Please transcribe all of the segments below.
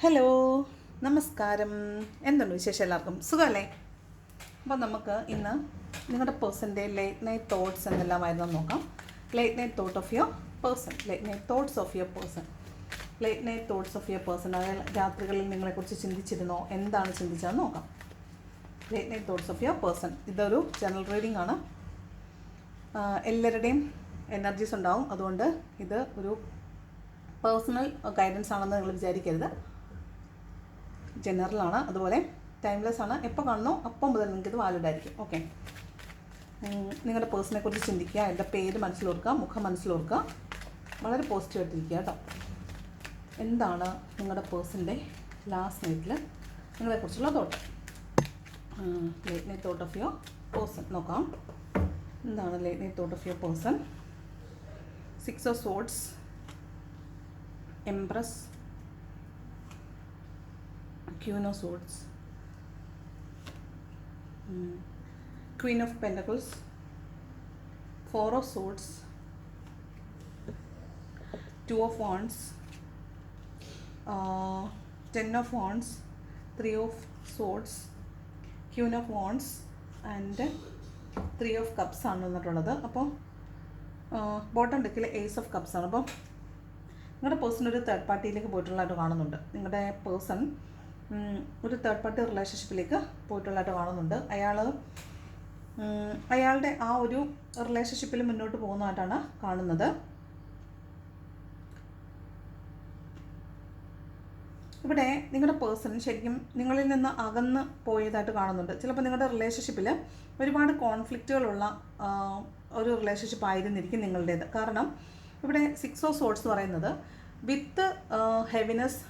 Hello, നമസ്കാരം. എന്തുണ്ട് വിശേഷം? എല്ലാവർക്കും സുഖമല്ലേ? അപ്പോൾ നമുക്ക് ഇന്ന് നിങ്ങളുടെ പേഴ്സൻ്റെ ലേറ്റ് നൈറ്റ് തോട്ട്സ് എന്തെല്ലാമായിരുന്നു നോക്കാം. Late night thought of your person, late night thoughts of your person, late night thoughts of your person. അതായത് രാത്രികളിൽ നിങ്ങളെക്കുറിച്ച് ചിന്തിച്ചിരുന്നോ, എന്താണ് ചിന്തിച്ചതെന്ന് നോക്കാം. Late night thoughts of your person. ഇതൊരു ജനറൽ റീഡിംഗ് ആണ്. എല്ലാവരുടെയും എനർജീസ് ഉണ്ടാവും, അതുകൊണ്ട് ഇത് ഒരു പേഴ്സണൽ ഗൈഡൻസ് ആണെന്ന് നിങ്ങൾ വിചാരിക്കരുത്. ജനറലാണ്, അതുപോലെ ടൈംലെസ് ആണ്. എപ്പോൾ കാണുന്നോ അപ്പം മുതൽ നിങ്ങൾക്കിത് വാലിഡ് ആയിരിക്കും. ഓക്കെ, നിങ്ങളുടെ പേഴ്സണെ കുറിച്ച് ചിന്തിക്കുക, എൻ്റെ പേര് മനസ്സിലോർക്കുക, മുഖം മനസ്സിലോർക്കുക, വളരെ പോസിറ്റീവായിട്ടിരിക്കുക കേട്ടോ. എന്താണ് നിങ്ങളുടെ പേഴ്സൻ്റെ ലാസ്റ്റ് നൈറ്റിൽ നിങ്ങളെക്കുറിച്ചുള്ള thought? Late night thought of your person നോക്കാം. എന്താണ് late night thought of your person? 6 of Swords, Empress, Queen of Swords, Queen of Pentacles, 4 of Swords, 2 of Wands, 10 of Wands, 3 of Swords, Queen of Wands and 3 of Cups ആണ് വന്നിട്ടുള്ളത്. അപ്പോൾ bottom ഡെക്കിൽ ace of cups ആണ്. അപ്പോൾ നിങ്ങളുടെ person ഒരു third പാർട്ടിയിലേക്ക് പോയിട്ടുള്ളതായിട്ട് കാണുന്നുണ്ട്. നിങ്ങളുടെ പേഴ്സൺ ഒരു തേർഡ് പാർട്ടി റിലേഷൻഷിപ്പിലേക്ക് പോയിട്ടുള്ളതായിട്ട് കാണുന്നുണ്ട്. അയാളുടെ ആ ഒരു റിലേഷൻഷിപ്പിൽ മുന്നോട്ട് പോകുന്നതായിട്ടാണ് കാണുന്നത്. ഇവിടെ നിങ്ങളുടെ പേഴ്സൺ ശരിക്കും നിങ്ങളിൽ നിന്ന് അകന്ന് പോയതായിട്ട് കാണുന്നുണ്ട്. ചിലപ്പോൾ നിങ്ങളുടെ റിലേഷൻഷിപ്പിൽ ഒരുപാട് കോൺഫ്ലിക്റ്റുകളുള്ള ഒരു റിലേഷൻഷിപ്പ് ആയിരുന്നിരിക്കും നിങ്ങളുടേത്. കാരണം ഇവിടെ 6 of Swords എന്ന് പറയുന്നത് വിത്ത് ഹെവിനെസ്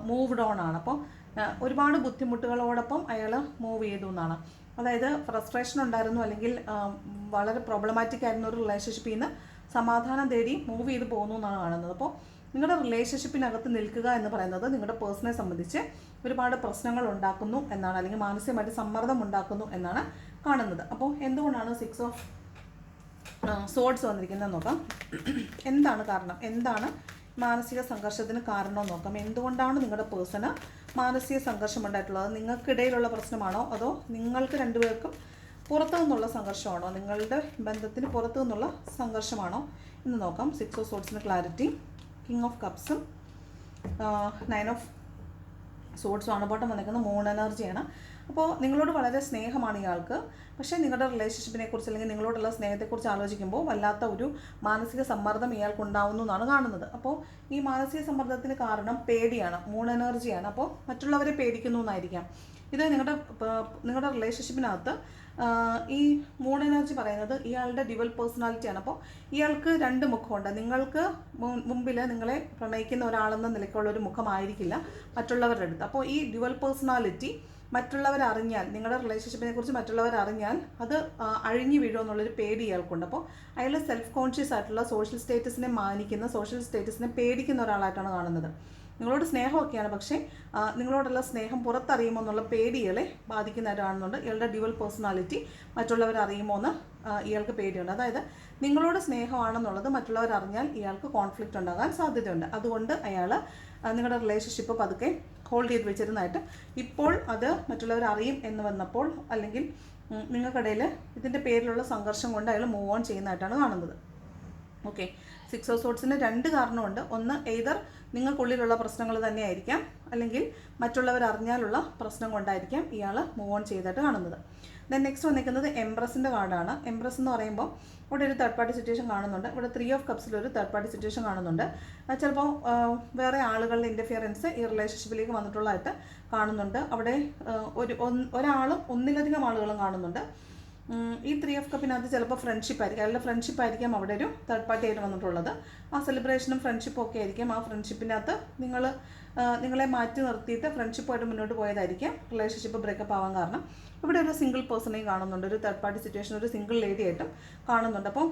മൂവ്ഡ് ഓൺ ആണ്. അപ്പോൾ ഒരുപാട് ബുദ്ധിമുട്ടുകളോടൊപ്പം അയാൾ മൂവ് ചെയ്തു എന്നാണ്. അതായത് ഫ്രസ്ട്രേഷൻ ഉണ്ടായിരുന്നു, അല്ലെങ്കിൽ വളരെ പ്രോബ്ലമാറ്റിക് ആയിരുന്ന ഒരു റിലേഷൻഷിപ്പിൽ നിന്ന് സമാധാനം തേടി മൂവ് ചെയ്ത് പോകുന്നു എന്നാണ് കാണുന്നത്. അപ്പോൾ നിങ്ങളുടെ റിലേഷൻഷിപ്പിനകത്ത് നിൽക്കുക എന്ന് പറയുന്നത് നിങ്ങളുടെ പേഴ്സണെ സംബന്ധിച്ച് ഒരുപാട് പ്രശ്നങ്ങൾ ഉണ്ടാക്കുന്നു എന്നാണ്, അല്ലെങ്കിൽ മാനസികമായിട്ട് സമ്മർദ്ദം ഉണ്ടാക്കുന്നു എന്നാണ് കാണുന്നത്. അപ്പോൾ എന്തുകൊണ്ടാണ് 6 of Swords വന്നിരിക്കുന്നത് നോക്കാം. എന്താണ് കാരണം? എന്താണ് മാനസിക സംഘർഷത്തിന് കാരണം നോക്കാം. എന്തുകൊണ്ടാണ് നിങ്ങളുടെ പേഴ്സണ് മാനസിക സംഘർഷം ഉണ്ടായിട്ടുള്ളത്? നിങ്ങൾക്കിടയിലുള്ള പ്രശ്നമാണോ, അതോ നിങ്ങൾക്ക് രണ്ടുപേർക്കും പുറത്തു നിന്നുള്ള സംഘർഷമാണോ, നിങ്ങളുടെ ബന്ധത്തിന് പുറത്തു നിന്നുള്ള സംഘർഷമാണോ എന്ന് നോക്കാം. 6 of Swordsന് ക്ലാരിറ്റി, കിങ് ഓഫ് കപ്സും 9 of Swords ആണ്. ബോട്ടം വന്നിരിക്കുന്നത് മൂൺ എനർജിയാണ്. അപ്പോൾ നിങ്ങളോട് വളരെ സ്നേഹമാണ് ഇയാൾക്ക്. പക്ഷേ നിങ്ങളുടെ റിലേഷൻഷിപ്പിനെ കുറിച്ച്, അല്ലെങ്കിൽ നിങ്ങളോടുള്ള സ്നേഹത്തെക്കുറിച്ച് ആലോചിക്കുമ്പോൾ വല്ലാത്ത ഒരു മാനസിക സമ്മർദ്ദം ഇയാൾക്ക് ഉണ്ടാവുന്നു എന്നാണ് കാണുന്നത്. അപ്പോൾ ഈ മാനസിക സമ്മർദ്ദത്തിന് കാരണം പേടിയാണ്, മൂൺ എനർജിയാണ്. അപ്പോൾ മറ്റുള്ളവരെ പേടിക്കുന്നു എന്നായിരിക്കാം. ഇത് നിങ്ങളുടെ റിലേഷൻഷിപ്പിനകത്ത് ഈ മൂൺ എനർജി പറയുന്നത് ഇയാളുടെ ഡ്യുവൽ പേഴ്സണാലിറ്റിയാണ്. അപ്പോൾ ഇയാൾക്ക് 2 മുഖമുണ്ട്. നിങ്ങൾക്ക് മുമ്പിൽ നിങ്ങളെ പ്രണയിക്കുന്ന ഒരാളെന്ന നിലയ്ക്കുള്ള ഒരു മുഖമായിരിക്കില്ല മറ്റുള്ളവരുടെ അടുത്ത്. അപ്പോൾ ഈ ഡ്യുവൽ പേഴ്സണാലിറ്റി മറ്റുള്ളവരറിഞ്ഞാൽ, നിങ്ങളുടെ റിലേഷൻഷിപ്പിനെ കുറിച്ച് മറ്റുള്ളവരറിഞ്ഞാൽ അത് അഴിഞ്ഞു വീഴുമെന്നുള്ളൊരു പേടി ഇയാൾക്കുണ്ട്. അപ്പോൾ അയാൾ സെൽഫ് കോൺഷ്യസ് ആയിട്ടുള്ള സോഷ്യൽ സ്റ്റേറ്റസിനെ മാനിക്കുന്ന, സോഷ്യൽ സ്റ്റേറ്റസിനെ പേടിക്കുന്ന ഒരാളായിട്ടാണ് കാണുന്നത്. നിങ്ങളോട് സ്നേഹമൊക്കെയാണ്, പക്ഷേ നിങ്ങളോടുള്ള സ്നേഹം പുറത്തറിയുമോ എന്നുള്ള പേടി ഇയാളെ ബാധിക്കുന്നതായിട്ട് കാണുന്നുണ്ട്. ഇയാളുടെ ഡ്യുവൽ പേഴ്സണാലിറ്റി മറ്റുള്ളവരറിയുമോ എന്ന് ഇയാൾക്ക് പേടിയുണ്ട്. അതായത് നിങ്ങളോട് സ്നേഹമാണെന്നുള്ളത് മറ്റുള്ളവരറിഞ്ഞാൽ ഇയാൾക്ക് കോൺഫ്ലിക്റ്റ് ഉണ്ടാകാൻ സാധ്യതയുണ്ട്. അതുകൊണ്ട് അയാൾ നിങ്ങളുടെ റിലേഷൻഷിപ്പ് പതുക്കെ ഹോൾഡ് ചെയ്ത് വെച്ചിരുന്നതായിട്ട് ഇപ്പോൾ അത് മറ്റുള്ളവർ അറിയും എന്ന് വന്നപ്പോൾ, അല്ലെങ്കിൽ നിങ്ങൾക്കിടയിൽ ഇതിൻ്റെ പേരിലുള്ള സംഘർഷം കൊണ്ട് അയാൾ മൂവ് ഓൺ ചെയ്യുന്നതായിട്ടാണ് കാണുന്നത്. ഓക്കെ, 6 of Swordsന് 2 കാരണമുണ്ട്. ഒന്ന് എയ്തർ നിങ്ങൾക്കുള്ളിലുള്ള പ്രശ്നങ്ങൾ തന്നെയായിരിക്കാം, അല്ലെങ്കിൽ മറ്റുള്ളവർ അറിഞ്ഞാലുള്ള പ്രശ്നം കൊണ്ടായിരിക്കാം ഇയാൾ മൂവ് ഓൺ ചെയ്തിട്ട് കാണുന്നത്. ദെൻ നെക്സ്റ്റ് വന്നിരിക്കുന്നത് എംപ്രസിൻ്റെ കാർഡാണ്. എംപ്രസ് എന്ന് പറയുമ്പോൾ ഇവിടെ ഒരു തേർഡ് പാർട്ടി സിറ്റുവേഷൻ കാണുന്നുണ്ട്. ഇവിടെ 3 of Cupsൽ ഒരു തേർഡ് പാർട്ടി സിറ്റുവേഷൻ കാണുന്നുണ്ട്. ചിലപ്പോൾ വേറെ ആളുകളുടെ ഇൻ്റർഫിയറൻസ് ഈ റിലേഷൻഷിപ്പിലേക്ക് വന്നിട്ടുള്ളതായിട്ട് കാണുന്നുണ്ട്. അവിടെ ഒരാളും ഒന്നിലധികം ആളുകളും കാണുന്നുണ്ട്. ഈ 3 of Cupനകത്ത് ചിലപ്പോൾ ഫ്രണ്ട്ഷിപ്പ് ആയിരിക്കും, അയാളുടെ ഫ്രണ്ട്ഷിപ്പ് ആയിരിക്കാം അവിടെ ഒരു തേർഡ് പാർട്ടി ആയിട്ട് വന്നിട്ടുള്ളത്. ആ സെലിബ്രേഷനും ഫ്രണ്ട്ഷിപ്പും ഒക്കെ ആയിരിക്കും. ആ ഫ്രണ്ട്ഷിപ്പിനകത്ത് നിങ്ങളെ മാറ്റി നിർത്തിയിട്ട് ഫ്രണ്ട്ഷിപ്പുമായിട്ട് മുന്നോട്ട് പോയതായിരിക്കും റിലേഷൻഷിപ്പ് ബ്രേക്കപ്പ് ആവാൻ കാരണം. ഇവിടെ ഒരു സിംഗിൾ പേഴ്സണെയും കാണുന്നുണ്ട്, ഒരു തേർഡ് പാർട്ടി സിറ്റുവേഷൻ ഒരു സിംഗിൾ ലേഡി ആയിട്ടും കാണുന്നുണ്ട്. അപ്പോൾ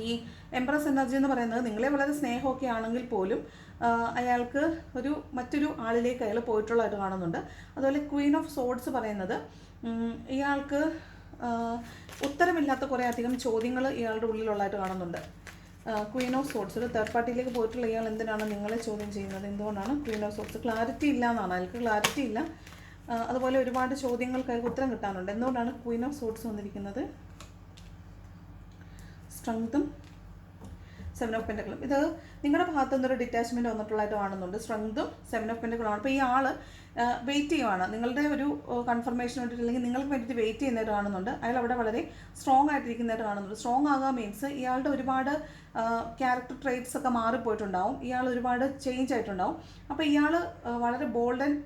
ഈ എംപ്രസ് എനർജി എന്ന് പറയുന്നത് നിങ്ങളെ വളരെ സ്നേഹമൊക്കെ ആണെങ്കിൽ പോലും അയാൾക്ക് മറ്റൊരു ആളിലേക്ക് അയാൾ പോയിട്ടുള്ളതായിട്ട് കാണുന്നുണ്ട്. അതുപോലെ ക്വീൻ ഓഫ് സോഡ്സ് പറയുന്നത് ഇയാൾക്ക് ഉത്തരമില്ലാത്ത കുറേ അധികം ചോദ്യങ്ങൾ ഇയാളുടെ ഉള്ളിലുള്ളതായിട്ട് കാണുന്നുണ്ട്. ക്വീൻ ഓഫ് സോർട്സ്, ഒരു തേർഡ് പാർട്ടിയിലേക്ക് പോയിട്ടുള്ള ഇയാൾ എന്തിനാണ് നിങ്ങളെ ചോദ്യം ചെയ്യുന്നത്? എന്തുകൊണ്ടാണ് ക്വീൻ ഓഫ് സോർട്സ്? ക്ലാരിറ്റി ഇല്ല എന്നാണ്, അയാൾക്ക് ക്ലാരിറ്റി ഇല്ല. അതുപോലെ ഒരുപാട് ചോദ്യങ്ങൾക്ക് അയാൾക്ക് ഉത്തരം കിട്ടാനുണ്ട്. എന്തുകൊണ്ടാണ് ക്വീൻ ഓഫ് സോർട്സ് വന്നിരിക്കുന്നത്? സ്ട്രെങ്തും 7 ഓഫ് പെൻറ്റക്കിളും. ഇത് നിങ്ങളുടെ ഭാഗത്തു നിന്നൊരു ഡിറ്റാച്ച്മെൻറ്റ് വന്നിട്ടുള്ളതായിട്ട് കാണുന്നുണ്ട്. സ്ട്രെങ്തും 7 ഓഫ് പെൻറ്റക്കിളുമാണ്. അപ്പോൾ ഈ ആൾ വെയിറ്റ് ചെയ്യുവാണ് നിങ്ങളുടെ ഒരു കൺഫർമേഷൻ വേണ്ടിയിട്ട്, അല്ലെങ്കിൽ നിങ്ങൾക്ക് വേണ്ടിയിട്ട് വെയിറ്റ് ചെയ്യുന്നതായിട്ട് കാണുന്നുണ്ട്. അയാൾ അവിടെ വളരെ സ്ട്രോങ് ആയിട്ടിരിക്കുന്നതായിട്ട് കാണുന്നുണ്ട്. സ്ട്രോങ് ആകുക മീൻസ് ഇയാളുടെ ഒരുപാട് ക്യാരക്ടർ ട്രേറ്റ്സ് ഒക്കെ മാറിപ്പോയിട്ടുണ്ടാവും, ഇയാൾ ഒരുപാട് ചേഞ്ച് ആയിട്ടുണ്ടാവും. അപ്പോൾ ഇയാൾ വളരെ ബോൾഡ് ആൻഡ്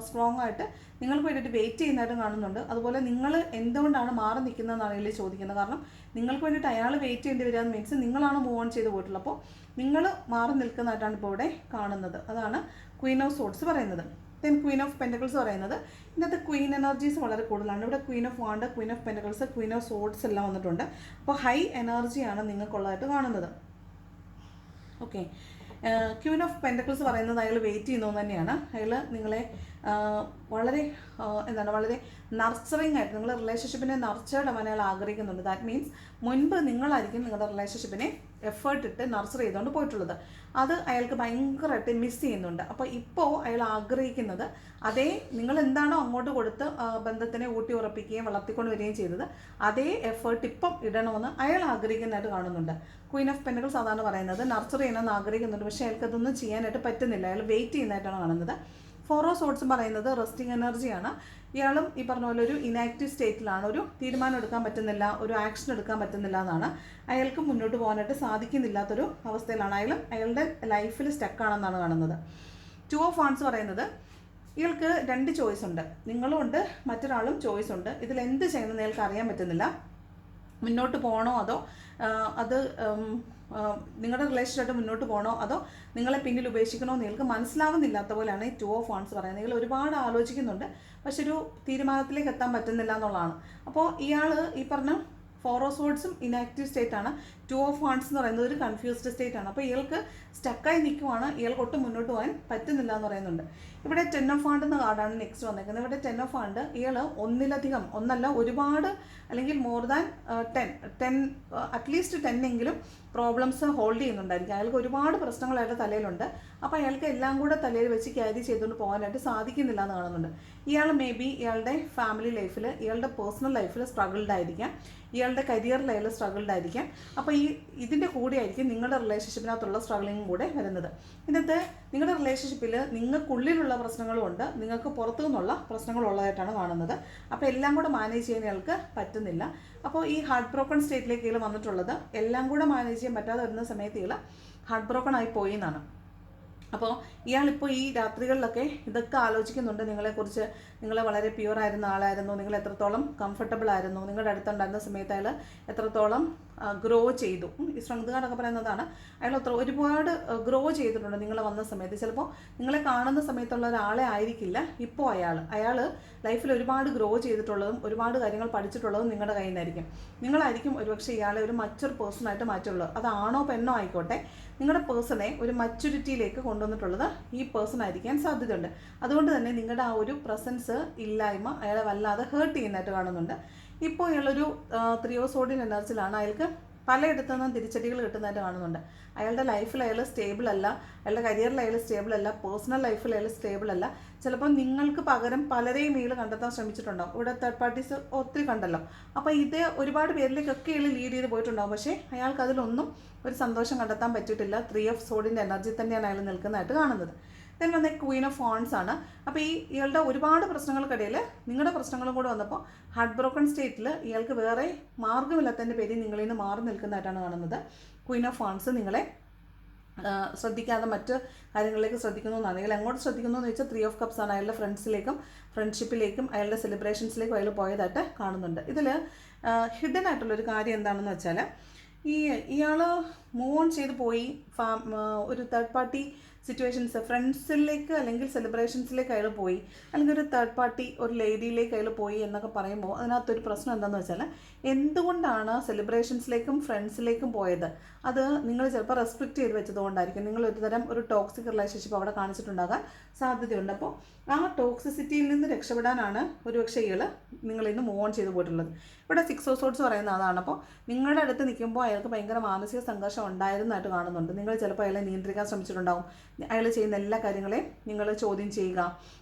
സ്ട്രോങ് ആയിട്ട് നിങ്ങൾക്ക് വേണ്ടിയിട്ട് വെയിറ്റ് ചെയ്യുന്നതായിട്ട് കാണുന്നുണ്ട്. അതുപോലെ നിങ്ങൾ എന്തുകൊണ്ടാണ് മാറി നിൽക്കുന്നതെന്നാണ് അയാൾ ചോദിക്കുന്നത്. കാരണം നിങ്ങൾക്ക് വേണ്ടിയിട്ട് അയാൾ വെയിറ്റ് ചെയ്യേണ്ടി വരിക മീൻസ് നിങ്ങളാണ് മൂവ് ഓൺ ചെയ്ത് പോയിട്ടുള്ളത്. അപ്പോൾ നിങ്ങൾ മാറി നിൽക്കുന്നതായിട്ടാണ് ഇപ്പോൾ ഇവിടെ കാണുന്നത്. അതാണ് ക്വീൻ ഓഫ് സോർട്സ് പറയുന്നത്. ദെൻ ക്വീൻ ഓഫ് പെൻറ്റക്കിൾസ് പറയുന്നത് ഇതിനകത്ത് ക്വീൻ എനർജീസ് വളരെ കൂടുതലാണ്. ഇവിടെ Queen of wand, Queen of pentacles, Queen of sorts എല്ലാം വന്നിട്ടുണ്ട്. അപ്പോൾ ഹൈ എനർജിയാണ് നിങ്ങൾക്കുള്ളതായിട്ട് കാണുന്നത്. ഓക്കെ, ക്വീൻ ഓഫ് പെൻറ്റക്കിൾസ് പറയുന്നത് അയാൾ വെയിറ്റ് ചെയ്യുന്നത് തന്നെയാണ്. അയാൾ നിങ്ങളെ വളരെ വളരെ നർച്ചറിങ് ആയിട്ട് നിങ്ങളുടെ റിലേഷൻഷിപ്പിനെ നർച്ചേർഡ് ആവാൻ അയാൾ ആഗ്രഹിക്കുന്നുണ്ട്. ദാറ്റ് മീൻസ് മുൻപ് നിങ്ങളായിരിക്കും നിങ്ങളുടെ റിലേഷൻഷിപ്പിനെ എഫേർട്ട് ഇട്ട് നർച്ചർ ചെയ്തുകൊണ്ട് പോയിട്ടുള്ളത്. അത് അയാൾക്ക് ഭയങ്കരമായിട്ട് മിസ് ചെയ്യുന്നുണ്ട്. അപ്പോൾ ഇപ്പോൾ അയാൾ ആഗ്രഹിക്കുന്നത് അതേ നിങ്ങൾ എന്താണോ അങ്ങോട്ട് കൊടുത്ത് ബന്ധത്തിനെ ഊട്ടി ഉറപ്പിക്കുകയും വളർത്തിക്കൊണ്ട് വരികയും ചെയ്തത് അതേ എഫേർട്ട് ഇപ്പം ഇടണമെന്ന് അയാൾ ആഗ്രഹിക്കുന്നതായിട്ട് കാണുന്നുണ്ട്. ക്വീൻ ഓഫ് പെൻറ്റക്കിൾസ് അതാണ് പറയുന്നത്. നർച്ചർ ചെയ്യണമെന്ന് ആഗ്രഹിക്കുന്നുണ്ട്, പക്ഷേ അയാൾക്ക് അതൊന്നും ചെയ്യാനായിട്ട് പറ്റുന്നില്ല. അയാൾ വെയിറ്റ് ചെയ്യുന്നതായിട്ടാണ് കാണുന്നത്. 4 ഓഫ് സോർട്സ് പറയുന്നത് റെസ്റ്റിംഗ് എനർജിയാണ്. ഇയാളും ഈ പറഞ്ഞ പോലെ ഒരു ഇനാക്റ്റീവ് സ്റ്റേറ്റിലാണ്. ഒരു തീരുമാനം എടുക്കാൻ പറ്റുന്നില്ല, ഒരു ആക്ഷൻ എടുക്കാൻ പറ്റുന്നില്ല എന്നാണ്. അയാൾക്ക് മുന്നോട്ട് പോകാനായിട്ട് സാധിക്കുന്നില്ലാത്തൊരു അവസ്ഥയിലാണ്. അയാളുടെ ലൈഫിൽ സ്റ്റക്കാണെന്നാണ് കാണുന്നത്. 2 ഓഫ് വാണ്ട്സ് പറയുന്നത് ഇയാൾക്ക് 2 ചോയ്സ് ഉണ്ട്. നിങ്ങളും ഉണ്ട്, മറ്റൊരാളും ചോയ്സ് ഉണ്ട്. ഇതിൽ എന്ത് ചെയ്യണമെന്ന് അയാൾക്ക് അറിയാൻ പറ്റുന്നില്ല. മുന്നോട്ട് പോകണോ അതോ അത് നിങ്ങളുടെ റിലേഷനായിട്ട് മുന്നോട്ട് പോകണോ അതോ നിങ്ങളെ പിന്നിൽ ഉപേക്ഷിക്കണോ എന്ന് നിങ്ങൾക്ക് മനസ്സിലാവുന്നില്ലാത്ത പോലെയാണ് ഈ 2 ഓഫ് വാണ്ട്സ് പറയുന്നത്. നിങ്ങൾ ഒരുപാട് ആലോചിക്കുന്നുണ്ട്, പക്ഷെ ഒരു തീരുമാനത്തിലേക്ക് എത്താൻ പറ്റുന്നില്ല എന്നുള്ളതാണ്. അപ്പോൾ ഇയാൾ ഈ പറഞ്ഞ 4 ഓഫ് സോർട്സും ഇനാക്റ്റീവ് സ്റ്റേറ്റ് ആണ്. 2 ഓഫ് വാണ്ട്സ് എന്ന് പറയുന്നത് ഒരു കൺഫ്യൂസ്ഡ് സ്റ്റേറ്റ് ആണ്. അപ്പോൾ ഇയാൾക്ക് സ്റ്റക്കായി നിൽക്കുവാണ്, ഇയാൾക്ക് ഒട്ടും മുന്നോട്ട് പോകാൻ പറ്റുന്നില്ല എന്ന് പറയുന്നുണ്ട്. ഇവിടെ 10 ഓഫ് വാണ്ട് എന്ന കാർഡാണ് നെക്സ്റ്റ് വന്നേക്കുന്നത്. ഇവിടെ 10 ഓഫ് വാണ്ട് ഇയാൾ ഒന്നിലധികം, ഒന്നല്ല ഒരുപാട്, അല്ലെങ്കിൽ മോർ ദാൻ 10 അറ്റ്ലീസ്റ്റ് 10 എങ്കിലും പ്രോബ്ലംസ് ഹോൾഡ് ചെയ്യുന്നുണ്ടായിരിക്കും. അയാൾക്ക് ഒരുപാട് പ്രശ്നങ്ങൾ അയാളുടെ തലയിലുണ്ട്. അപ്പോൾ അയാൾക്ക് എല്ലാം കൂടെ തലയിൽ വെച്ച് ക്യാരി ചെയ്തുകൊണ്ട് പോകാനായിട്ട് സാധിക്കുന്നില്ല എന്ന് കാണുന്നുണ്ട്. ഇയാൾ മേ ബി ഇയാളുടെ ഫാമിലി ലൈഫിൽ, ഇയാളുടെ പേഴ്സണൽ ലൈഫിൽ സ്ട്രഗിൾഡ് ആയിരിക്കാം, ഇയാളുടെ കരിയറിൽ അയാൾ സ്ട്രഗിൾഡ് ആയിരിക്കാം. അപ്പോൾ ഇതിൻ്റെ കൂടെ ആയിരിക്കും നിങ്ങളുടെ റിലേഷൻഷിപ്പിനകത്തുള്ള സ്ട്രഗിളിങ്ങും കൂടെ വരുന്നത്. ഇന്നത്തെ നിങ്ങളുടെ റിലേഷൻഷിപ്പിൽ നിങ്ങൾക്കുള്ളിലുള്ള പ്രശ്നങ്ങളും ഉണ്ട്, നിങ്ങൾക്ക് പുറത്തു നിന്നുള്ള പ്രശ്നങ്ങളുള്ളതായിട്ടാണ് കാണുന്നത്. അപ്പോൾ എല്ലാം കൂടെ മാനേജ് ചെയ്യാൻ ഇയാൾക്ക് പറ്റുന്നില്ല. അപ്പോൾ ഈ ഹാർട്ട് ബ്രോക്കൺ സ്റ്റേറ്റിലേക്ക് ഇയാൾ വന്നിട്ടുള്ളത് എല്ലാം കൂടെ മാനേജ് ചെയ്യാൻ പറ്റാതെ വരുന്ന സമയത്ത് ഇയാൾ ഹാർട്ട് ബ്രോക്കൺ ആയി പോയി എന്നാണ്. അപ്പോൾ ഇയാളിപ്പോൾ ഈ രാത്രികളിലൊക്കെ ഇതൊക്കെ ആലോചിക്കുന്നുണ്ട്. നിങ്ങളെക്കുറിച്ച്, നിങ്ങൾ വളരെ പ്യുവർ ആയിരുന്ന ആളായിരുന്നു, നിങ്ങൾ എത്രത്തോളം കംഫർട്ടബിൾ ആയിരുന്നു, നിങ്ങളുടെ അടുത്തുണ്ടായിരുന്ന സമയത്ത് അയാൾ എത്രത്തോളം ഗ്രോ ചെയ്തു. ഈ സ്ട്രെങ്ത് കാർഡൊക്കെ പറയുന്നതാണ്. അയാൾ ഒരുപാട് ഗ്രോ ചെയ്തിട്ടുണ്ട് നിങ്ങൾ വന്ന സമയത്ത്. ചിലപ്പോൾ നിങ്ങളെ കാണുന്ന സമയത്തുള്ള ഒരാളെ ആയിരിക്കില്ല ഇപ്പോൾ അയാൾ ലൈഫിൽ ഒരുപാട് ഗ്രോ ചെയ്തിട്ടുള്ളതും ഒരുപാട് കാര്യങ്ങൾ പഠിച്ചിട്ടുള്ളതും നിങ്ങളുടെ കയ്യിൽ നിന്നായിരിക്കും. നിങ്ങളായിരിക്കും ഒരുപക്ഷെ ഇയാളെ ഒരു മച്ചുവർ പേഴ്സണായിട്ട് മാറ്റുള്ളത്. അതാണോ പെണ്ണോ ആയിക്കോട്ടെ, നിങ്ങളുടെ പേഴ്സണെ ഒരു മച്യൂരിറ്റിയിലേക്ക് കൊണ്ടുവന്നിട്ടുള്ളത് ഈ പേഴ്സൺ ആയിരിക്കാൻ സാധ്യതയുണ്ട്. അതുകൊണ്ട് തന്നെ നിങ്ങളുടെ ആ ഒരു പ്രസൻസ് ഇല്ലായ്മ അയാളെ വല്ലാതെ ഹേർട്ട് ചെയ്യുന്നതായിട്ട് കാണുന്നുണ്ട്. ഇപ്പോൾ ഇയാളൊരു 3 ഓഫ് സോർഡിൻ്റെ എനർജിയിലാണ്. അയാൾക്ക് പലയിടത്തു നിന്നും തിരിച്ചടികൾ കിട്ടുന്നതായിട്ട് കാണുന്നുണ്ട്. അയാളുടെ ലൈഫിൽ അയാൾ സ്റ്റേബിൾ അല്ല, അയാളുടെ കരിയറിൽ അയാൾ സ്റ്റേബിൾ അല്ല, പേഴ്സണൽ ലൈഫിൽ അയാൾ സ്റ്റേബിൾ അല്ല. ചിലപ്പോൾ നിങ്ങൾക്ക് പകരം പലരെയും ഇയാൾ കണ്ടെത്താൻ ശ്രമിച്ചിട്ടുണ്ടാവും. ഇവിടെ തേർഡ് പാർട്ടീസ് ഒത്തിരി കണ്ടല്ലോ. അപ്പോൾ ഇത് ഒരുപാട് പേരിലേക്കൊക്കെ ഇയാൾ ലീഡ് ചെയ്ത് പോയിട്ടുണ്ടാവും. പക്ഷേ അയാൾക്ക് അതിലൊന്നും ഒരു സന്തോഷം കണ്ടെത്താൻ പറ്റിയിട്ടില്ല. 3 ഓഫ് സോർഡിൻ്റെ എനർജി തന്നെയാണ് അയാൾ നിൽക്കുന്നതായിട്ട് കാണുന്നത്. ദെൻ വന്ന ക്വീൻ ഓഫ് വാണ്ട്സ് ആണ്. അപ്പോൾ ഇയാളുടെ ഒരുപാട് പ്രശ്നങ്ങൾക്കിടയിൽ നിങ്ങളുടെ പ്രശ്നങ്ങളും കൂടെ വന്നപ്പോൾ ഹാർട്ട് ബ്രോക്കൺ സ്റ്റേറ്റിൽ ഇയാൾക്ക് വേറെ മാർഗ്ഗമില്ലാത്തതിൻ്റെ പേരിൽ നിങ്ങളിൽ നിന്ന് മാറി നിൽക്കുന്നതായിട്ടാണ് കാണുന്നത്. ക്വീൻ ഓഫ് വാണ്ട്സ് നിങ്ങളെ ശ്രദ്ധിക്കാതെ മറ്റ് കാര്യങ്ങളിലേക്ക് ശ്രദ്ധിക്കുന്നു എന്നാണ്. ഇയാൾ എങ്ങോട്ട് ശ്രദ്ധിക്കുന്നു എന്ന് വെച്ചാൽ 3 ഓഫ് കപ്സ് ആണ്. അയാളുടെ ഫ്രണ്ട്സിലേക്കും ഫ്രണ്ട്ഷിപ്പിലേക്കും അയാളുടെ സെലിബ്രേഷൻസിലേക്കും അയാൾ പോയതായിട്ട് കാണുന്നുണ്ട്. ഇതിൽ ഹിഡൻ ആയിട്ടുള്ളൊരു കാര്യം എന്താണെന്ന് വെച്ചാൽ ഇയാൾ മൂവ് ഓൺ ചെയ്ത് പോയി, ഒരു തേർഡ് പാർട്ടി സിറ്റുവേഷൻസ് ഫ്രണ്ട്സിലേക്ക് അല്ലെങ്കിൽ സെലിബ്രേഷൻസിലേക്ക് അയാൾ പോയി, അല്ലെങ്കിൽ ഒരു തേർഡ് പാർട്ടി ഒരു ലേഡിയിലേക്ക് അയാൾ പോയി എന്നൊക്കെ പറയുമ്പോൾ അതിനകത്തൊരു പ്രശ്നം എന്താണെന്ന് വെച്ചാൽ, എന്തുകൊണ്ടാണ് സെലിബ്രേഷൻസിലേക്കും ഫ്രണ്ട്സിലേക്കും പോയത്? അത് നിങ്ങൾ ചിലപ്പോൾ റെസ്ട്രിക്റ്റ് ചെയ്ത് വെച്ചതുകൊണ്ടായിരിക്കും. നിങ്ങൾ ഒരു ടോക്സിക് റിലേഷൻഷിപ്പ് അവിടെ കാണിച്ചിട്ടുണ്ടാകാൻ സാധ്യതയുണ്ട്. അപ്പോൾ ആ ടോക്സിസിറ്റിയിൽ നിന്ന് രക്ഷപ്പെടാനാണ് ഒരുപക്ഷെ ഇയാൾ നിങ്ങളിൽ നിന്ന് മൂവ് ഓൺ ചെയ്ത് പോയിട്ടുള്ളത്. ഇവിടെ 6 ഓഫ് സോർഡ്സ് പറയുന്ന അതാണ്. അപ്പോൾ നിങ്ങളുടെ അടുത്ത് നിൽക്കുമ്പോൾ അയാൾക്ക് ഭയങ്കര മാനസിക സംഘർഷം ഉണ്ടായിരുന്നതായിട്ട് കാണുന്നുണ്ട്. നിങ്ങൾ ചിലപ്പോൾ അയാളെ നിയന്ത്രിക്കാൻ ശ്രമിച്ചിട്ടുണ്ടാവും. അയാൾ ചെയ്യുന്ന എല്ലാ കാര്യങ്ങളെയും നിങ്ങൾ ചോദ്യം ചെയ്യുക.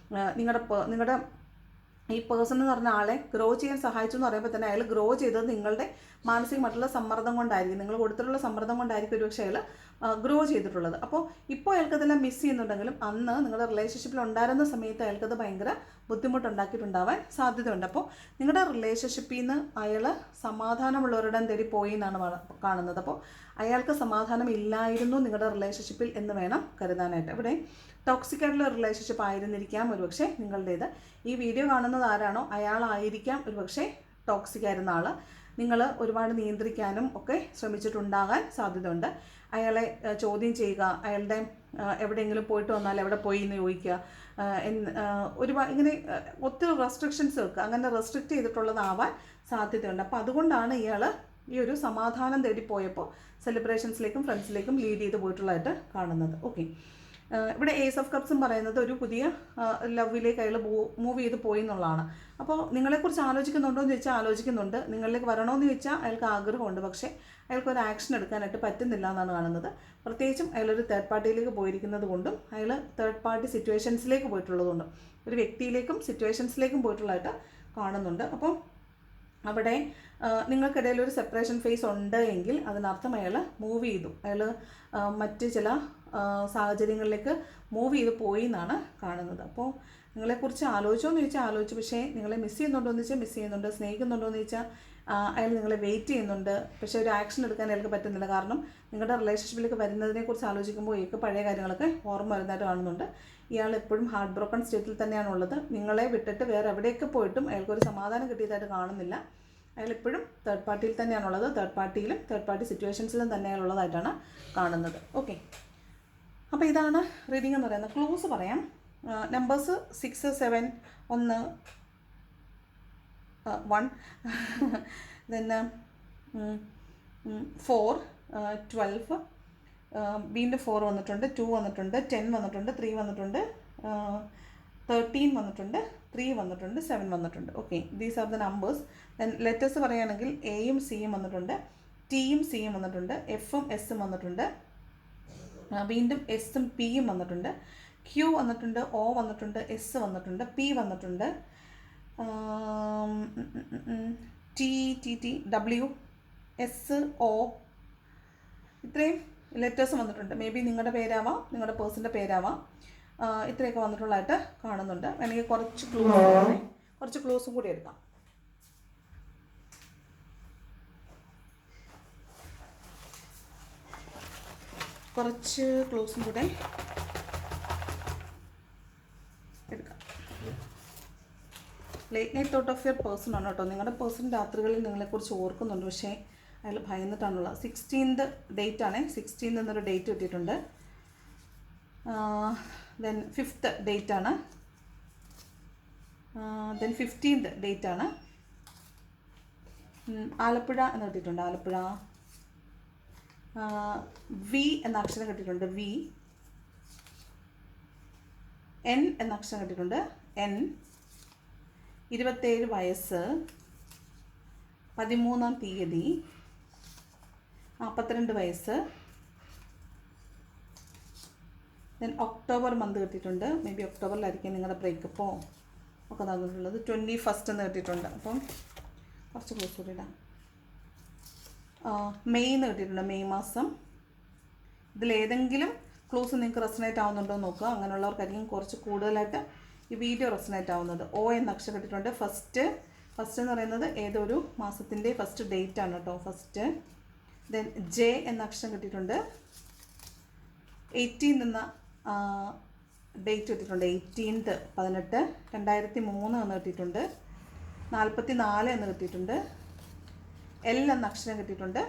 നിങ്ങളുടെ ഈ പേഴ്സൺ എന്ന് പറഞ്ഞ ആളെ ഗ്രോ ചെയ്യാൻ സഹായിച്ചു എന്ന് പറയുമ്പോൾ തന്നെ അയാൾ ഗ്രോ ചെയ്തത് നിങ്ങളുടെ മാനസികമായിട്ടുള്ള സമ്മർദ്ദം കൊണ്ടായിരിക്കും, നിങ്ങൾ കൊടുത്തിട്ടുള്ള സമ്മർദ്ദം കൊണ്ടായിരിക്കും ഒരുപക്ഷെ അയാൾ ഗ്രോ ചെയ്തിട്ടുള്ളത്. അപ്പോൾ ഇപ്പോൾ അയാൾക്കതെല്ലാം മിസ് ചെയ്യുന്നുണ്ടെങ്കിലും അന്ന് നിങ്ങളുടെ റിലേഷൻഷിപ്പിൽ ഉണ്ടായിരുന്ന സമയത്ത് അയാൾക്കത് ഭയങ്കര ബുദ്ധിമുട്ടുണ്ടാക്കിയിട്ടുണ്ടാവാൻ സാധ്യതയുണ്ട്. അപ്പോൾ നിങ്ങളുടെ റിലേഷൻഷിപ്പിൽ നിന്ന് അയാൾ സമാധാനമുള്ളവരുടെ തേടി പോയി എന്നാണ് കാണുന്നത്. അപ്പോൾ അയാൾക്ക് സമാധാനം ഇല്ലായിരുന്നു നിങ്ങളുടെ റിലേഷൻഷിപ്പിൽ എന്ന് വേണം കരുതാനായിട്ട്. ഇവിടെ ടോക്സിക് ആയിട്ടുള്ള റിലേഷൻഷിപ്പ് ആയിരുന്നിരിക്കാം ഒരുപക്ഷെ നിങ്ങളുടേത്. ഈ വീഡിയോ കാണുന്നത് ആരാണോ അയാളായിരിക്കാം ഒരുപക്ഷെ ടോക്സിക് ആയിരുന്ന ആൾ. നിങ്ങൾ ഒരുപാട് നിയന്ത്രിക്കാനും ഒക്കെ ശ്രമിച്ചിട്ടുണ്ടാകാൻ സാധ്യതയുണ്ട്. അയാളെ ചോദ്യം ചെയ്യുക, അയാളുടെ എവിടെയെങ്കിലും പോയിട്ട് വന്നാൽ എവിടെ പോയി എന്ന് ചോദിക്കുക, ഒരുപാട് ഇങ്ങനെ ഒത്തിരി റെസ്ട്രിക്ഷൻസ് വെക്കുക, അങ്ങനെ റെസ്ട്രിക്റ്റ് ചെയ്തിട്ടുള്ളതാവാൻ സാധ്യതയുണ്ട്. അപ്പോൾ അതുകൊണ്ടാണ് ഇയാൾ ഈ ഒരു സമാധാനം തേടി പോയപ്പോൾ സെലിബ്രേഷൻസിലേക്കും ഫ്രണ്ട്സിലേക്കും ലീഡ് ചെയ്ത് പോയിട്ടുള്ളതായിട്ട് കാണുന്നത്. ഓക്കെ, ഇവിടെ ഏസ് ഓഫ് കപ്സും പറയുന്നത് ഒരു പുതിയ ലവിലേക്ക് അയാൾ മൂവ് ചെയ്ത് പോയി എന്നുള്ളതാണ്. അപ്പോൾ നിങ്ങളെക്കുറിച്ച് ആലോചിക്കുന്നുണ്ടോ എന്ന് ചോദിച്ചാൽ ആലോചിക്കുന്നുണ്ട്. നിങ്ങളിലേക്ക് വരണമെന്ന് ചോദിച്ചാൽ അയാൾക്ക് ആഗ്രഹമുണ്ട്, പക്ഷേ അയാൾക്കൊരു ആക്ഷൻ എടുക്കാനായിട്ട് പറ്റുന്നില്ല എന്നാണ് കാണുന്നത്. പ്രത്യേകിച്ചും അയാളൊരു തേർഡ് പാർട്ടിയിലേക്ക് പോയിരിക്കുന്നത് കൊണ്ടും അയാൾ തേർഡ് പാർട്ടി സിറ്റുവേഷൻസിലേക്ക് പോയിട്ടുള്ളതുകൊണ്ടും ഒരു വ്യക്തിയിലേക്കും സിറ്റുവേഷൻസിലേക്കും പോയിട്ടുള്ളതായിട്ട് കാണുന്നുണ്ട്. അപ്പോൾ അവിടെ നിങ്ങൾക്കിടയിൽ ഒരു സെപ്പറേഷൻ ഫേസ് ഉണ്ട് എങ്കിൽ അതിനർത്ഥം അയാൾ മൂവ് ചെയ്തു, അയാൾ മറ്റ് ചില സാഹചര്യങ്ങളിലേക്ക് മൂവ് ചെയ്ത് പോയി എന്നാണ് കാണുന്നത്. അപ്പോൾ നിങ്ങളെക്കുറിച്ച് ആലോചിച്ചോ എന്ന് ചോദിച്ചാൽ ആലോചിച്ചു, പക്ഷേ നിങ്ങളെ മിസ് ചെയ്യുന്നുണ്ടോ എന്ന് ചോദിച്ചാൽ മിസ് ചെയ്യുന്നുണ്ട്. സ്നേഹിക്കുന്നുണ്ടോ എന്ന് ചോദിച്ചാൽ അയാൾ നിങ്ങളെ വെയിറ്റ് ചെയ്യുന്നുണ്ട്, പക്ഷേ ഒരു ആക്ഷൻ എടുക്കാൻ അയാൾക്ക് പറ്റുന്നില്ല. കാരണം നിങ്ങളുടെ റിലേഷൻഷിപ്പിലേക്ക് വരുന്നതിനെക്കുറിച്ച് ആലോചിക്കുമ്പോൾ അയാൾക്ക് പഴയ കാര്യങ്ങളൊക്കെ ഓർമ്മ വരുന്നതായിട്ട് കാണുന്നുണ്ട്. ഇയാൾ എപ്പോഴും ഹാർട്ട് ബ്രോക്കൺ സ്റ്റേറ്റിൽ തന്നെയാണുള്ളത്. നിങ്ങളെ വിട്ടിട്ട് വേറെ എവിടെയൊക്കെ പോയിട്ടും അയാൾക്കൊരു സമാധാനം കിട്ടിയതായിട്ട് കാണുന്നില്ല. അയാൾ എപ്പോഴും തേർഡ് പാർട്ടിയിൽ തന്നെയാണുള്ളത്. തേർഡ് പാർട്ടിയിലും തേർഡ് പാർട്ടി സിറ്റുവേഷൻസിലും തന്നെയാണുള്ളതായിട്ടാണ് കാണുന്നത്. ഓക്കെ, അപ്പോൾ ഇതാണ് റീഡിംഗ് എന്ന് പറയുന്നത്. ക്ലൂസ് പറയാം. നമ്പേഴ്സ് 6, 7, 1, 1 then 4, 12, വീണ്ടും 4 വന്നിട്ടുണ്ട്, 2 വന്നിട്ടുണ്ട്, 10 വന്നിട്ടുണ്ട്, 3 വന്നിട്ടുണ്ട്, 13 വന്നിട്ടുണ്ട്, 3 വന്നിട്ടുണ്ട്, 7 വന്നിട്ടുണ്ട്. Okay, these are the numbers. Then letters പറയുകയാണെങ്കിൽ എയും സിയും വന്നിട്ടുണ്ട്, ടിയും സിയും വന്നിട്ടുണ്ട്, എഫും എസും വന്നിട്ടുണ്ട്, വീണ്ടും എസും പിയും വന്നിട്ടുണ്ട്, ക്യൂ വന്നിട്ടുണ്ട്, ഒ വന്നിട്ടുണ്ട്, എസ് വന്നിട്ടുണ്ട്, പി വന്നിട്ടുണ്ട്, T T T W S O ഇത്രയും ലെറ്റേഴ്സ് വന്നിട്ടുണ്ട്. മേ ബി നിങ്ങളുടെ പേരാവാം, നിങ്ങളുടെ പേഴ്സൻ്റെ പേരാവാം. ഇത്രയൊക്കെ വന്നിട്ടുള്ളതായിട്ട് കാണുന്നുണ്ട്. വേണമെങ്കിൽ കുറച്ച് ക്ലൂസും കൂടി എടുക്കാം. കുറച്ച് ക്ലൂസും കൂടെ എടുക്കാം. Late night thought of your person ആണ് കേട്ടോ. നിങ്ങളുടെ പേഴ്സൺ രാത്രികളിൽ നിങ്ങളെക്കുറിച്ച് ഓർക്കുന്നുണ്ട്, പക്ഷേ അയാൾ ഭയന്നിട്ടാണുള്ളത്. 16th ഡേറ്റ് ആണ്. 16th എന്നൊരു ഡേറ്റ് കിട്ടിയിട്ടുണ്ട്. ദെൻ 5th ഡേറ്റ് ആണ്. ദെൻ 15th ഡേറ്റ് ആണ്. ആലപ്പുഴ എന്ന് കിട്ടിയിട്ടുണ്ട്. ആലപ്പുഴ. വി എന്ന അക്ഷരം കിട്ടിയിട്ടുണ്ട്. വി. എൻ എന്ന അക്ഷരം കിട്ടിയിട്ടുണ്ട്. എൻ. 27 വയസ്സ്. 13-ാം തീയതി. 42 വയസ്സ്. ദെൻ ഒക്ടോബർ മന്ത് കിട്ടിയിട്ടുണ്ട്. മേ ബി ഒക്ടോബറിലായിരിക്കും നിങ്ങളുടെ ബ്രേക്കപ്പോ ഒക്കെ തന്നിട്ടുള്ളത്. 21st എന്ന് കിട്ടിയിട്ടുണ്ട്. അപ്പം കുറച്ച് ക്ലോസ് കൂടി ഇടാം. മെയ് എന്ന് കിട്ടിയിട്ടുണ്ട്. മെയ് മാസം. ഇതിലേതെങ്കിലും ക്ലൂസ് നിങ്ങൾക്ക് റെസനേറ്റ് ആവുന്നുണ്ടോ എന്ന് നോക്കുക. അങ്ങനെയുള്ളവർക്കായിരിക്കും കുറച്ച് കൂടുതലായിട്ട് ഈ വീഡിയോ റെസനേറ്റ് ആവുന്നത്. ഒ എന്ന അക്ഷരം കിട്ടിയിട്ടുണ്ട്. ഫസ്റ്റ് എന്ന് പറയുന്നത് ഏതൊരു മാസത്തിൻ്റെ ഫസ്റ്റ് ഡേറ്റ് ആണ് കേട്ടോ. ഫസ്റ്റ്. ദെൻ ജെ എന്ന അക്ഷരം കിട്ടിയിട്ടുണ്ട്. 18 എന്ന ഡേറ്റ് കിട്ടിയിട്ടുണ്ട്. 18th 18 2003 എന്ന് കിട്ടിയിട്ടുണ്ട്. 44 എന്ന് കിട്ടിയിട്ടുണ്ട്. എൽ എന്ന അക്ഷരം കിട്ടിയിട്ടുണ്ട്.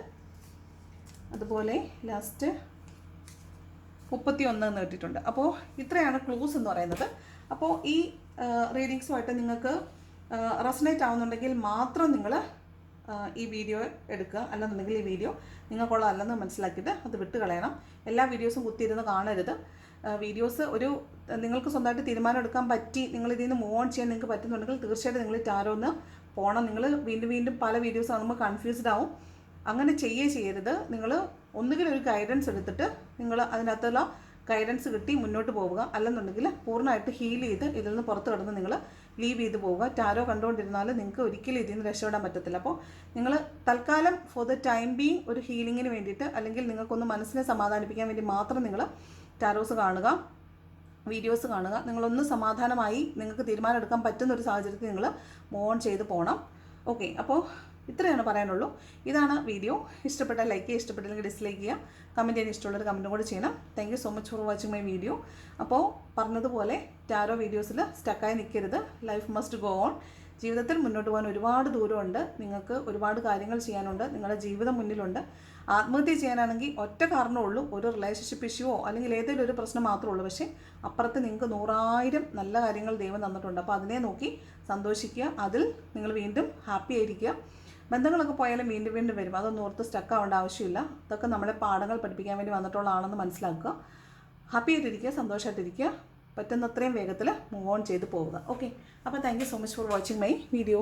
അതുപോലെ ലാസ്റ്റ് 31 എന്ന് കിട്ടിയിട്ടുണ്ട്. അപ്പോൾ ഇത്രയാണ് ക്ലൂസ് എന്ന് പറയുന്നത്. അപ്പോൾ ഈ റീഡിങ്സുമായിട്ട് നിങ്ങൾക്ക് റെസനേറ്റ് ആവുന്നുണ്ടെങ്കിൽ മാത്രം നിങ്ങൾ ഈ വീഡിയോ എടുക്കുക, അല്ലെന്നുണ്ടെങ്കിൽ ഈ വീഡിയോ നിങ്ങൾക്കുള്ള അല്ലെന്ന് മനസ്സിലാക്കിയിട്ട് അത് വിട്ട് കളയണം. എല്ലാ വീഡിയോസും കുത്തിയിരുന്ന് കാണരുത്. വീഡിയോസ് നിങ്ങൾക്ക് സ്വന്തമായിട്ട് തീരുമാനം എടുക്കാൻ പറ്റി, നിങ്ങൾ ഇതിൽ നിന്ന് മൂവ് ഓൺ ചെയ്യാൻ നിങ്ങൾക്ക് പറ്റുന്നുണ്ടെങ്കിൽ തീർച്ചയായിട്ടും നിങ്ങൾ ടാരോന്ന് പോകണം. നിങ്ങൾ വീണ്ടും വീണ്ടും പല വീഡിയോസ് കാണുമ്പോൾ കൺഫ്യൂസ്ഡ് ആവും. അങ്ങനെ ചെയ്യരുത്. നിങ്ങൾ ഒന്നുകിൽ ഒരു ഗൈഡൻസ് എടുത്തിട്ട് നിങ്ങൾ അതിനകത്തുള്ള ഗൈഡൻസ് കിട്ടി മുന്നോട്ട് പോവുക, അല്ലെന്നുണ്ടെങ്കിൽ പൂർണ്ണമായിട്ട് ഹീൽ ചെയ്ത് ഇതിൽ നിന്ന് പുറത്ത് കിടന്ന് നിങ്ങൾ ലീവ് ചെയ്ത് പോവുക. ടാരോ കണ്ടുകൊണ്ടിരുന്നാൽ നിങ്ങൾക്ക് ഒരിക്കലും ഇതിൽ നിന്ന് രക്ഷപ്പെടാൻ പറ്റത്തില്ല. അപ്പോൾ നിങ്ങൾ തൽക്കാലം ഫോർ ദ ടൈം ബീങ് ഒരു ഹീലിങ്ങിന് വേണ്ടിയിട്ട്, അല്ലെങ്കിൽ നിങ്ങൾക്കൊന്ന് മനസ്സിനെ സമാധാനിപ്പിക്കാൻ വേണ്ടി മാത്രം നിങ്ങൾ ടാരോസ് കാണുക, വീഡിയോസ് കാണുക. നിങ്ങളൊന്ന് സമാധാനമായി നിങ്ങൾക്ക് തീരുമാനം എടുക്കാൻ പറ്റുന്ന ഒരു സാഹചര്യത്തിൽ നിങ്ങൾ മൂവ് ഓൺ ചെയ്ത് പോകണം. ഓക്കെ, അപ്പോൾ ഇത്രയാണ് പറയാനുള്ളൂ. ഇതാണ് വീഡിയോ. ഇഷ്ടപ്പെട്ടാൽ ലൈക്ക് ചെയ്യുക, ഇഷ്ടപ്പെട്ടില്ലെങ്കിൽ ഡിസ്ലൈക്ക് ചെയ്യുക. കമൻറ്റ് ചെയ്യാൻ ഇഷ്ടമുള്ളൊരു കമൻറ്റും കൂടി ചെയ്യണം. Thank you so much for watching my video. അപ്പോൾ പറഞ്ഞതുപോലെ ടാരോ വീഡിയോസിൽ സ്റ്റക്കായി നിൽക്കരുത്. Life must go on. ജീവിതത്തിൽ മുന്നോട്ട് പോകാൻ ഒരുപാട് ദൂരമുണ്ട്. നിങ്ങൾക്ക് ഒരുപാട് കാര്യങ്ങൾ ചെയ്യാനുണ്ട്. നിങ്ങളുടെ ജീവിതം മുന്നിലുണ്ട്. ആത്മഹത്യ ചെയ്യാനാണെങ്കിൽ ഒറ്റ കാരണമുള്ളൂ, ഒരു റിലേഷൻഷിപ്പ് ഇഷ്യൂവോ അല്ലെങ്കിൽ ഏതെങ്കിലും ഒരു പ്രശ്നം മാത്രമേ ഉള്ളൂ. പക്ഷേ അപ്പുറത്ത് നിങ്ങൾക്ക് 100,000 നല്ല കാര്യങ്ങൾ ദൈവം തന്നിട്ടുണ്ട്. അപ്പോൾ അതിനെ നോക്കി സന്തോഷിക്കുക. അതിൽ നിങ്ങൾ വീണ്ടും ഹാപ്പി ആയിരിക്കുക. ബന്ധങ്ങളൊക്കെ പോയാലും വീണ്ടും വീണ്ടും വരും. അതൊന്നും ഓർത്ത് സ്റ്റക്ക് ആവേണ്ട ആവശ്യമില്ല. അതൊക്കെ നമ്മളെ പാഠങ്ങൾ പഠിപ്പിക്കാൻ വേണ്ടി വന്നിട്ടുള്ളതാണെന്ന് മനസ്സിലാക്കുക. ഹാപ്പി ആയിട്ടിരിക്കുക, സന്തോഷമായിട്ടിരിക്കുക. പറ്റുന്നത്രയും വേഗത്തിൽ മൂവ് ഓൺ ചെയ്ത് പോവുക. ഓക്കെ, അപ്പോൾ thank you so much for watching my video.